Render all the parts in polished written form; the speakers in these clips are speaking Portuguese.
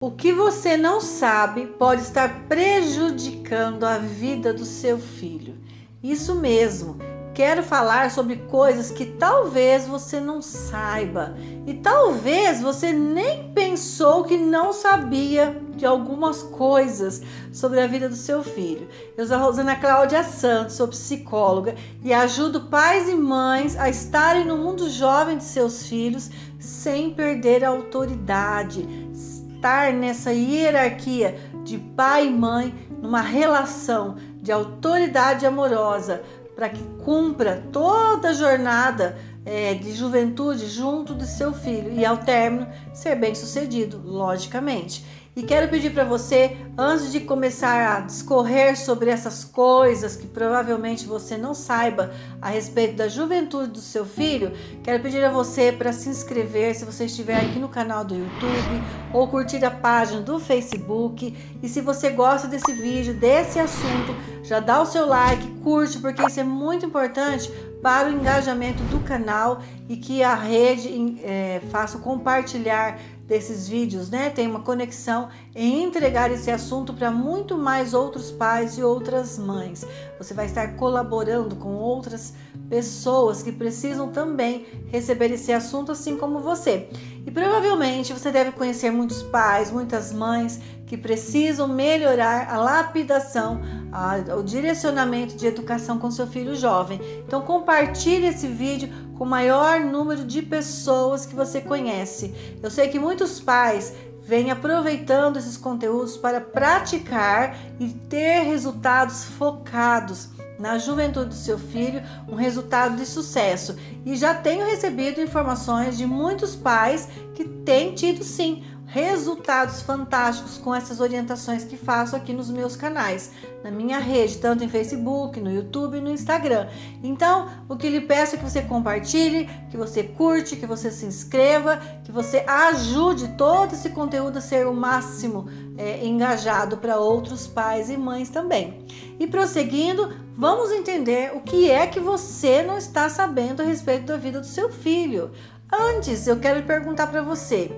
O que você não sabe pode estar prejudicando a vida do seu filho. Isso mesmo. Quero falar sobre coisas que talvez você não saiba e talvez você nem pensou que não sabia de algumas coisas sobre a vida do seu filho. Eu sou a Rosana Cláudia Santos, sou psicóloga e ajudo pais e mães a estarem no mundo jovem de seus filhos sem perder a autoridade, estar nessa hierarquia de pai e mãe, numa relação de autoridade amorosa, para que cumpra toda a jornada de juventude junto do seu filho e ao término ser bem sucedido, logicamente. E quero pedir para você, antes de começar a discorrer sobre essas coisas que provavelmente você não saiba a respeito da juventude do seu filho, quero pedir a você para se inscrever se você estiver aqui no canal do YouTube ou curtir a página do Facebook. E se você gosta desse vídeo, desse assunto, já dá o seu like, curte, porque isso é muito importante para o engajamento do canal e que a rede faça compartilhar desses vídeos, né? Tem uma conexão em entregar esse assunto para muito mais outros pais e outras mães. Você vai estar colaborando com outras pessoas que precisam também receber esse assunto, assim como você. E provavelmente você deve conhecer muitos pais, muitas mães que precisam melhorar a lapidação, o direcionamento de educação com seu filho jovem. Então compartilhe esse vídeo com o maior número de pessoas que você conhece. Eu sei que muitos pais vêm aproveitando esses conteúdos para praticar e ter resultados focados na juventude do seu filho, um resultado de sucesso. E já tenho recebido informações de muitos pais que têm tido sim resultados fantásticos com essas orientações que faço aqui nos meus canais, na minha rede, tanto em Facebook, no YouTube e no Instagram. Então, o que lhe peço é que você compartilhe, que você curte, que você se inscreva, que você ajude todo esse conteúdo a ser o máximo engajado para outros pais e mães também. E prosseguindo, vamos entender o que é que você não está sabendo a respeito da vida do seu filho. Antes, eu quero perguntar para você,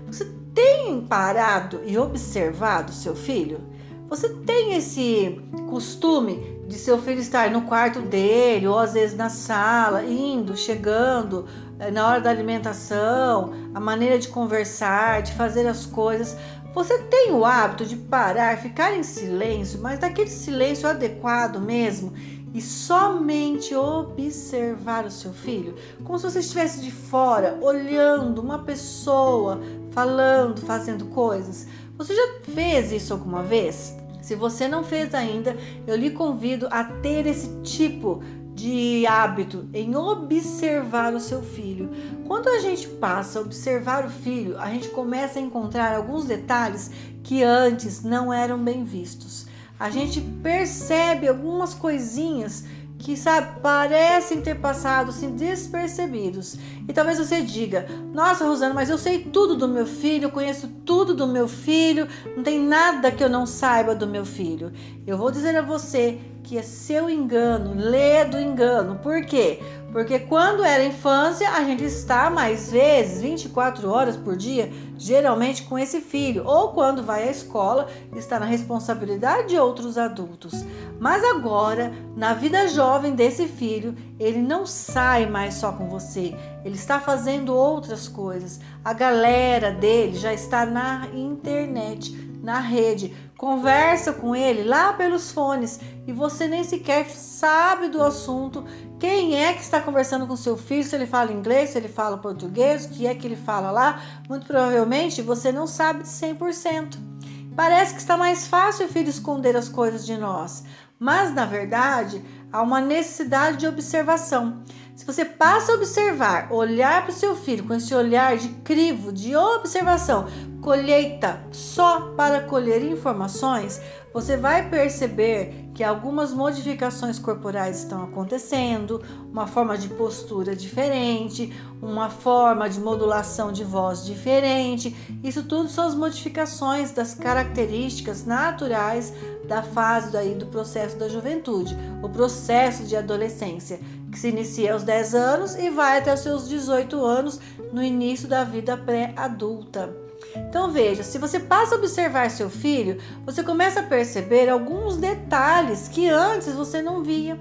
você tem parado e observado seu filho? Você tem esse costume de seu filho estar no quarto dele, ou às vezes na sala, indo, chegando, na hora da alimentação, a maneira de conversar, de fazer as coisas? Você tem o hábito de parar, ficar em silêncio, mas daquele silêncio adequado mesmo, e somente observar o seu filho, como se você estivesse de fora, olhando uma pessoa, falando, fazendo coisas? Você já fez isso alguma vez? Se você não fez ainda, eu lhe convido a ter esse tipo de hábito em observar o seu filho. Quando a gente passa a observar o filho, a gente começa a encontrar alguns detalhes que antes não eram bem vistos. A gente percebe algumas coisinhas que, sabe, parecem ter passado assim despercebidos. E talvez você diga: nossa, Rosana, mas eu sei tudo do meu filho, eu conheço tudo do meu filho, não tem nada que eu não saiba do meu filho. Eu vou dizer a você que é seu engano, lê do engano. Por quê? Porque quando era infância, a gente está mais vezes, 24 horas por dia, geralmente com esse filho. Ou quando vai à escola, está na responsabilidade de outros adultos. Mas agora, na vida jovem desse filho, ele não sai mais só com você. Ele está fazendo outras coisas. A galera dele já está na internet, na rede. Conversa com ele lá pelos fones e você nem sequer sabe do assunto. Quem é que está conversando com seu filho? Se ele fala inglês, se ele fala português, o que é que ele fala lá? Muito provavelmente você não sabe de 100%. Parece que está mais fácil o filho esconder as coisas de nós, mas na verdade há uma necessidade de observação. Se você passa a observar, olhar para o seu filho com esse olhar de crivo, de observação, colheita só para colher informações, você vai perceber que algumas modificações corporais estão acontecendo, uma forma de postura diferente, uma forma de modulação de voz diferente. Isso tudo são as modificações das características naturais da fase do processo da juventude, o processo de adolescência, que se inicia aos 10 anos e vai até os seus 18 anos, no início da vida pré-adulta. Então veja, se você passa a observar seu filho, você começa a perceber alguns detalhes que antes você não via.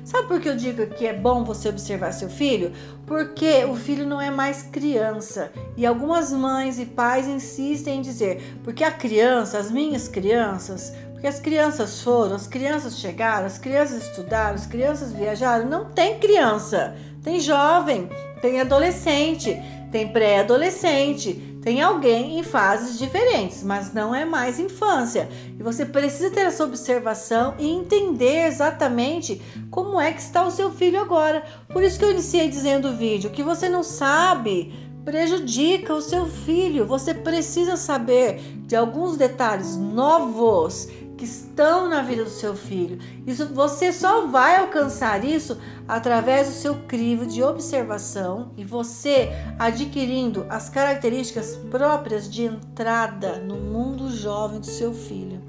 Sabe por que eu digo que é bom você observar seu filho? Porque o filho não é mais criança. E algumas mães e pais insistem em dizer, porque a criança, as minhas crianças, porque as crianças foram, as crianças chegaram, as crianças estudaram, as crianças viajaram. Não tem criança, tem jovem, tem adolescente, tem pré-adolescente. Tem alguém em fases diferentes, mas não é mais infância. E você precisa ter essa observação e entender exatamente como é que está o seu filho agora. Por isso que eu iniciei dizendo o vídeo, que você não sabe prejudica o seu filho. Você precisa saber de alguns detalhes novos que estão na vida do seu filho. Isso, você só vai alcançar isso através do seu crivo de observação e você adquirindo as características próprias de entrada no mundo jovem do seu filho.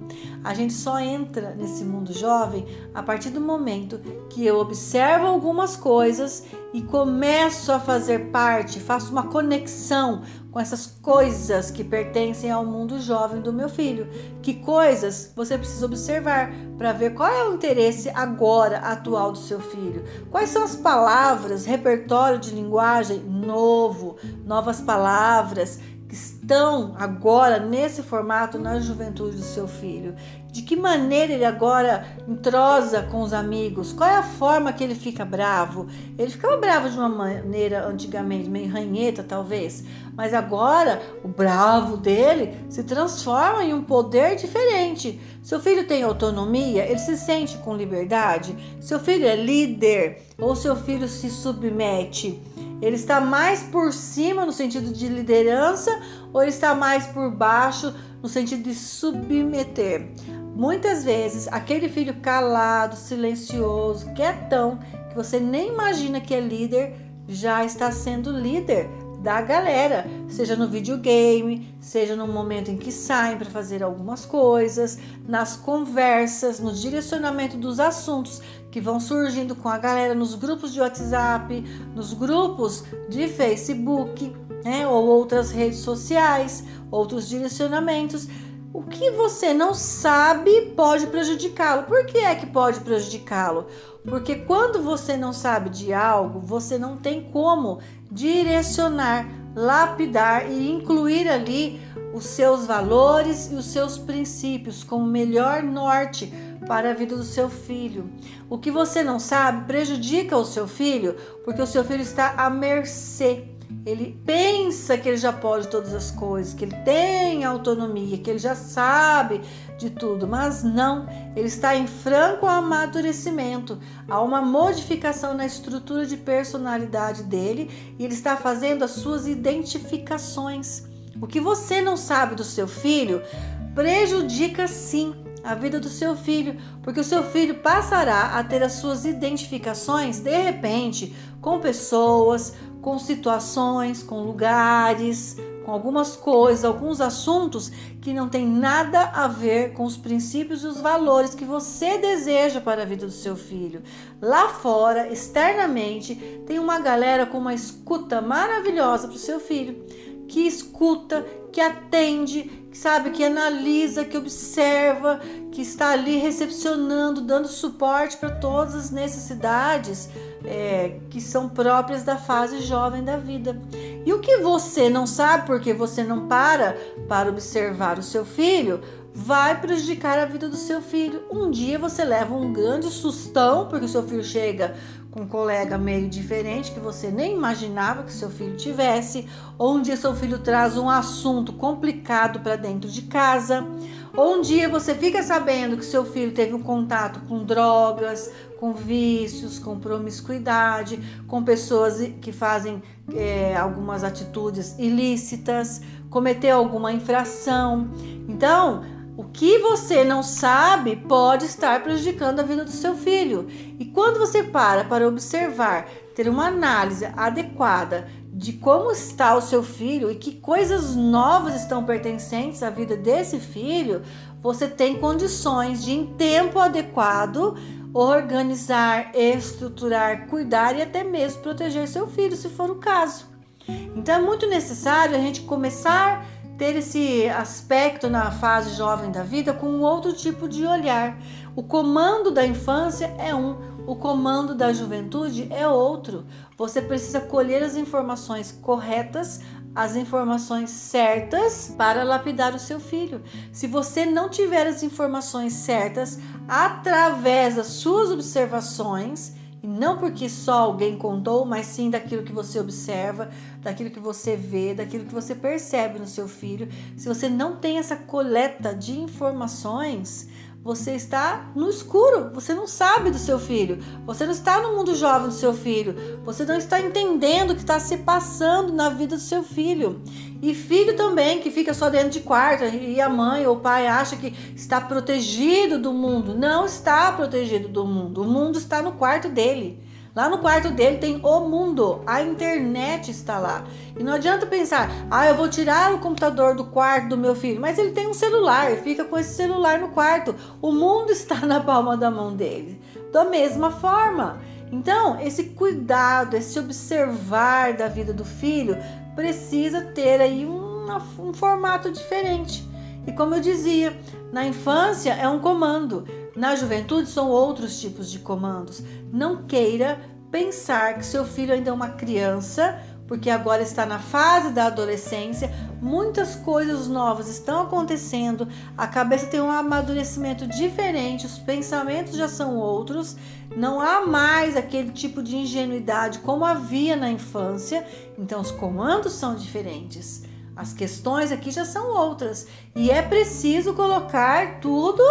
A gente só entra nesse mundo jovem a partir do momento que eu observo algumas coisas e começo a fazer parte, faço uma conexão com essas coisas que pertencem ao mundo jovem do meu filho. Que coisas você precisa observar para ver qual é o interesse agora atual do seu filho. Quais são as palavras, repertório de linguagem novo, novas palavras que estão agora nesse formato na juventude do seu filho. De que maneira ele agora entrosa com os amigos? Qual é a forma que ele fica bravo? Ele ficava bravo de uma maneira antigamente, meio ranheta talvez, mas agora o bravo dele se transforma em um poder diferente. Seu filho tem autonomia? Ele se sente com liberdade? Seu filho é líder ou seu filho se submete? Ele está mais por cima no sentido de liderança ou ele está mais por baixo no sentido de submeter? Muitas vezes, aquele filho calado, silencioso, quietão, que você nem imagina que é líder, já está sendo líder da galera, seja no videogame, seja no momento em que saem para fazer algumas coisas, nas conversas, no direcionamento dos assuntos que vão surgindo com a galera nos grupos de WhatsApp, nos grupos de Facebook, ou outras redes sociais, outros direcionamentos. O que você não sabe pode prejudicá-lo. Por que é que pode prejudicá-lo? Porque quando você não sabe de algo, você não tem como direcionar, lapidar e incluir ali os seus valores e os seus princípios como melhor norte para a vida do seu filho. O que você não sabe prejudica o seu filho, porque o seu filho está à mercê. Ele pensa que ele já pode todas as coisas, que ele tem autonomia, que ele já sabe de tudo, mas não, ele está em franco amadurecimento. Há uma modificação na estrutura de personalidade dele e ele está fazendo as suas identificações. O que você não sabe do seu filho prejudica sim a vida do seu filho, porque o seu filho passará a ter as suas identificações de repente com pessoas, com situações, com lugares, com algumas coisas, alguns assuntos que não tem nada a ver com os princípios e os valores que você deseja para a vida do seu filho. Lá fora, externamente, tem uma galera com uma escuta maravilhosa para o seu filho, que escuta, que atende, que sabe, que analisa, que observa, que está ali recepcionando, dando suporte para todas as necessidades que são próprias da fase jovem da vida. E o que você não sabe, porque você não para observar o seu filho, vai prejudicar a vida do seu filho. Um dia você leva um grande sustão, porque o seu filho chega com um colega meio diferente que você nem imaginava que seu filho tivesse, ou um dia seu filho traz um assunto complicado para dentro de casa, ou um dia você fica sabendo que seu filho teve um contato com drogas, com vícios, com promiscuidade, com pessoas que fazem algumas atitudes ilícitas, cometeu alguma infração. Então, o que você não sabe pode estar prejudicando a vida do seu filho. E quando você para observar, ter uma análise adequada de como está o seu filho e que coisas novas estão pertencentes à vida desse filho, você tem condições de, em tempo adequado, organizar, estruturar, cuidar e até mesmo proteger seu filho, se for o caso. Então é muito necessário a gente começar a ter esse aspecto na fase jovem da vida com um outro tipo de olhar. O comando da infância é um, o comando da juventude é outro. Você precisa colher as informações corretas, as informações certas para lapidar o seu filho. Se você não tiver as informações certas através das suas observações, e não porque só alguém contou, mas sim daquilo que você observa, daquilo que você vê, daquilo que você percebe no seu filho. Se você não tem essa coleta de informações, você está no escuro, você não sabe do seu filho, você não está no mundo jovem do seu filho, você não está entendendo o que está se passando na vida do seu filho. E filho também, que fica só dentro de quarto e a mãe ou o pai acha que está protegido do mundo. Não está protegido do mundo, o mundo está no quarto dele. Lá no quarto dele tem o mundo, a internet está lá. E não adianta pensar, eu vou tirar o computador do quarto do meu filho, mas ele tem um celular, fica com esse celular no quarto. O mundo está na palma da mão dele. Da mesma forma. Então, esse cuidado, esse observar da vida do filho precisa ter aí um formato diferente. E como eu dizia, na infância é um comando. Na juventude são outros tipos de comandos. Não queira pensar que seu filho ainda é uma criança, porque agora está na fase da adolescência, muitas coisas novas estão acontecendo, a cabeça tem um amadurecimento diferente, os pensamentos já são outros, não há mais aquele tipo de ingenuidade como havia na infância, então os comandos são diferentes. As questões aqui já são outras e é preciso colocar tudo,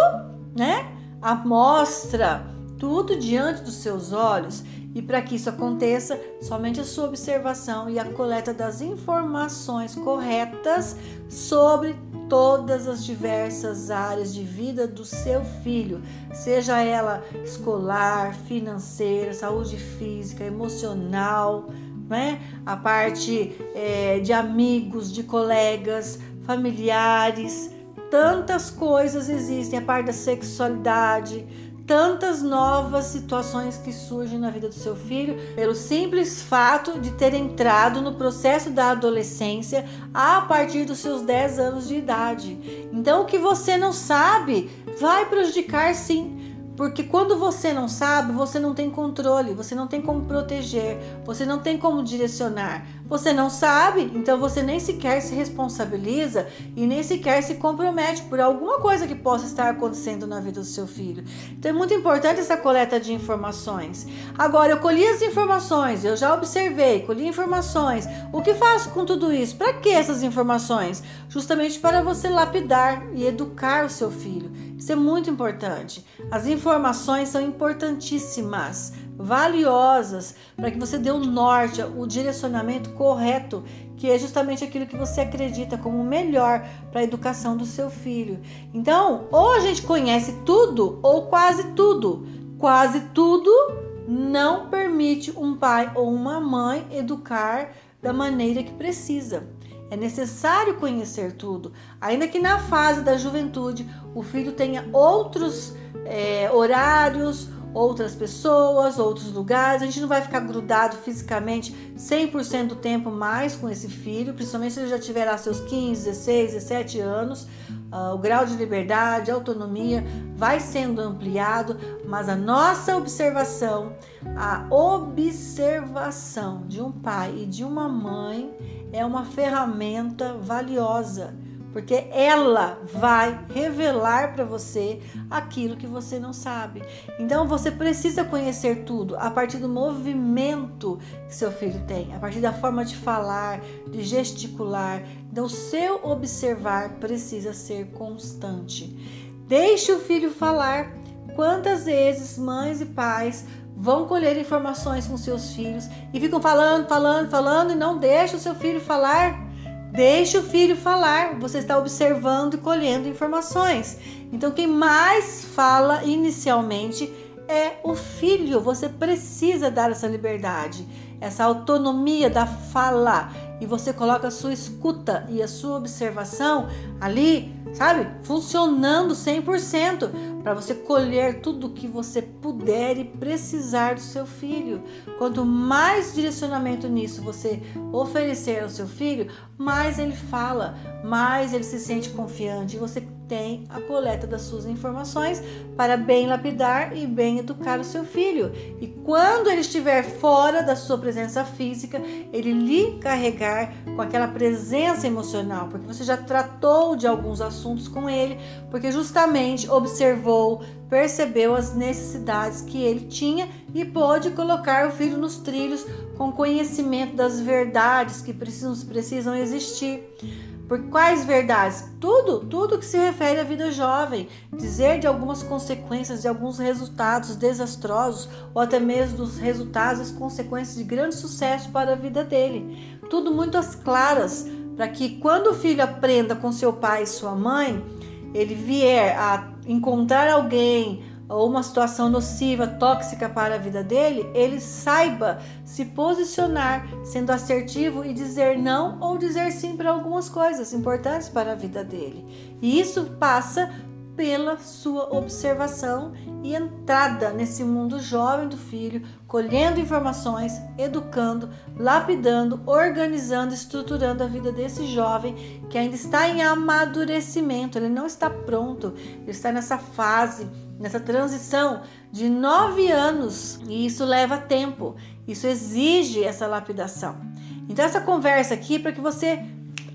à mostra, tudo diante dos seus olhos. E para que isso aconteça, somente a sua observação e a coleta das informações corretas sobre todas as diversas áreas de vida do seu filho, seja ela escolar, financeira, saúde física, emocional, a parte de amigos, de colegas, familiares, tantas coisas existem, a parte da sexualidade, tantas novas situações que surgem na vida do seu filho pelo simples fato de ter entrado no processo da adolescência a partir dos seus 10 anos de idade. Então, o que você não sabe vai prejudicar sim. Porque quando você não sabe, você não tem controle, você não tem como proteger, você não tem como direcionar. Você não sabe, então você nem sequer se responsabiliza e nem sequer se compromete por alguma coisa que possa estar acontecendo na vida do seu filho. Então é muito importante essa coleta de informações. Agora, eu colhi as informações, eu já observei, colhi informações. O que faço com tudo isso? Para que essas informações? Justamente para você lapidar e educar o seu filho. Isso é muito importante. As informações são importantíssimas, valiosas, para que você dê o norte, o direcionamento correto, que é justamente aquilo que você acredita como melhor para a educação do seu filho. Então, ou a gente conhece tudo, ou quase tudo. Quase tudo não permite um pai ou uma mãe educar da maneira que precisa. É necessário conhecer tudo, ainda que na fase da juventude o filho tenha outros horários, outras pessoas, outros lugares. A gente não vai ficar grudado fisicamente 100% do tempo mais com esse filho, principalmente se ele já tiver lá seus 15, 16, 17 anos. O grau de liberdade, autonomia vai sendo ampliado, mas a nossa observação, a observação de um pai e de uma mãe é uma ferramenta valiosa, porque ela vai revelar para você aquilo que você não sabe. Então você precisa conhecer tudo a partir do movimento que seu filho tem, a partir da forma de falar, de gesticular. Então o seu observar precisa ser constante. Deixe o filho falar. Quantas vezes mães e pais vão colher informações com seus filhos e ficam falando e não deixam o seu filho falar? Deixe o filho falar, você está observando e colhendo informações. Então, quem mais fala inicialmente é o filho. Você precisa dar essa liberdade. essa autonomia da fala, e você coloca a sua escuta e a sua observação ali, sabe, funcionando 100%, para você colher tudo o que você puder e precisar do seu filho. Quanto mais direcionamento nisso você oferecer ao seu filho, mais ele fala, mais ele se sente confiante, e você tem a coleta das suas informações para bem lapidar e bem educar o seu filho. E quando ele estiver fora da sua presença física, ele lhe carregar com aquela presença emocional, porque você já tratou de alguns assuntos com ele, porque justamente observou, percebeu as necessidades que ele tinha e pôde colocar o filho nos trilhos com conhecimento das verdades que precisam existir. Por quais verdades? Tudo que se refere à vida jovem, dizer de algumas consequências, de alguns resultados desastrosos, ou até mesmo dos resultados e consequências de grande sucesso para a vida dele. Tudo muito às claras, para que quando o filho aprenda com seu pai e sua mãe, ele vier a encontrar alguém ou uma situação nociva, tóxica para a vida dele, ele saiba se posicionar, sendo assertivo e dizer não ou dizer sim para algumas coisas importantes para a vida dele. E isso passa pela sua observação e entrada nesse mundo jovem do filho, colhendo informações, educando, lapidando, organizando, estruturando a vida desse jovem que ainda está em amadurecimento. Ele não está pronto, ele está nessa fase, nessa transição de 9 anos, e isso leva tempo, isso exige essa lapidação. Então essa conversa aqui é para que você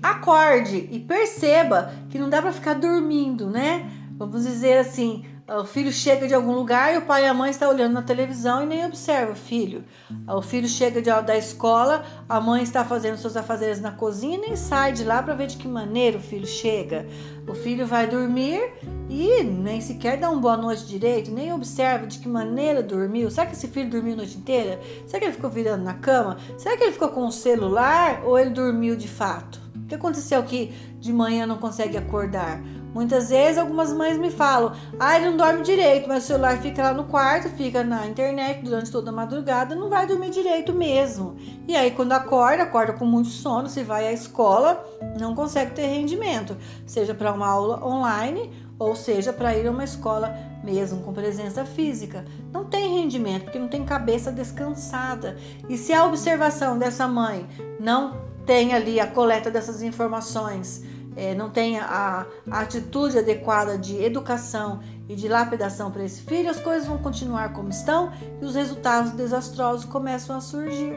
acorde e perceba que não dá para ficar dormindo, né? Vamos dizer assim, o filho chega de algum lugar e o pai e a mãe estão olhando na televisão e nem observa o filho. O filho chega da escola, a mãe está fazendo seus afazeres na cozinha e nem sai de lá para ver de que maneira o filho chega. O filho vai dormir e nem sequer dá uma boa noite direito, nem observa de que maneira dormiu. Será que esse filho dormiu a noite inteira? Será que ele ficou virando na cama? Será que ele ficou com o celular ou ele dormiu de fato? O que aconteceu que de manhã não consegue acordar? Muitas vezes algumas mães me falam, ele não dorme direito, mas o celular fica lá no quarto, fica na internet durante toda a madrugada, não vai dormir direito mesmo. E aí quando acorda com muito sono, se vai à escola, não consegue ter rendimento, seja para uma aula online ou seja para ir a uma escola mesmo com presença física. Não tem rendimento, porque não tem cabeça descansada. E se a observação dessa mãe não tem ali a coleta dessas informações, não tem a atitude adequada de educação e de lapidação para esse filho, as coisas vão continuar como estão e os resultados desastrosos começam a surgir.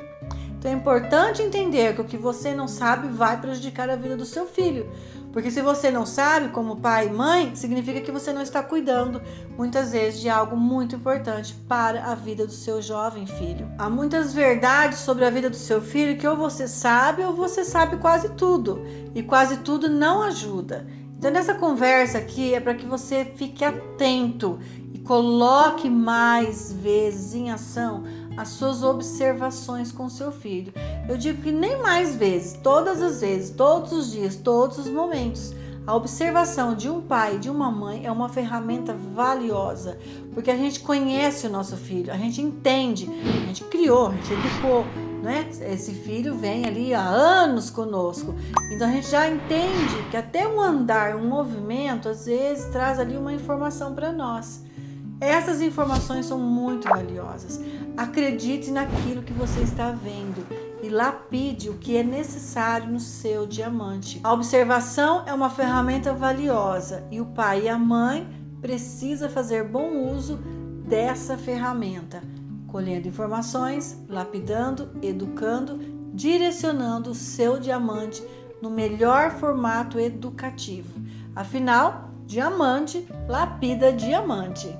Então é importante entender que o que você não sabe vai prejudicar a vida do seu filho. Porque se você não sabe, como pai e mãe, significa que você não está cuidando, muitas vezes, de algo muito importante para a vida do seu jovem filho. Há muitas verdades sobre a vida do seu filho que ou você sabe quase tudo. E quase tudo não ajuda. Então, nessa conversa aqui é para que você fique atento e coloque mais vezes em ação as suas observações com seu filho. Eu digo que nem mais vezes, todas as vezes, todos os dias, todos os momentos. A observação de um pai e de uma mãe é uma ferramenta valiosa, porque a gente conhece o nosso filho, a gente entende, a gente criou, a gente educou, né? Esse filho vem ali há anos conosco, então a gente já entende que até um andar, um movimento, às vezes traz ali uma informação para nós. Essas informações são muito valiosas. Acredite naquilo que você está vendo e lapide o que é necessário no seu diamante. A observação é uma ferramenta valiosa e o pai e a mãe precisam fazer bom uso dessa ferramenta, colhendo informações, lapidando, educando, direcionando o seu diamante no melhor formato educativo. Afinal, diamante lapida diamante.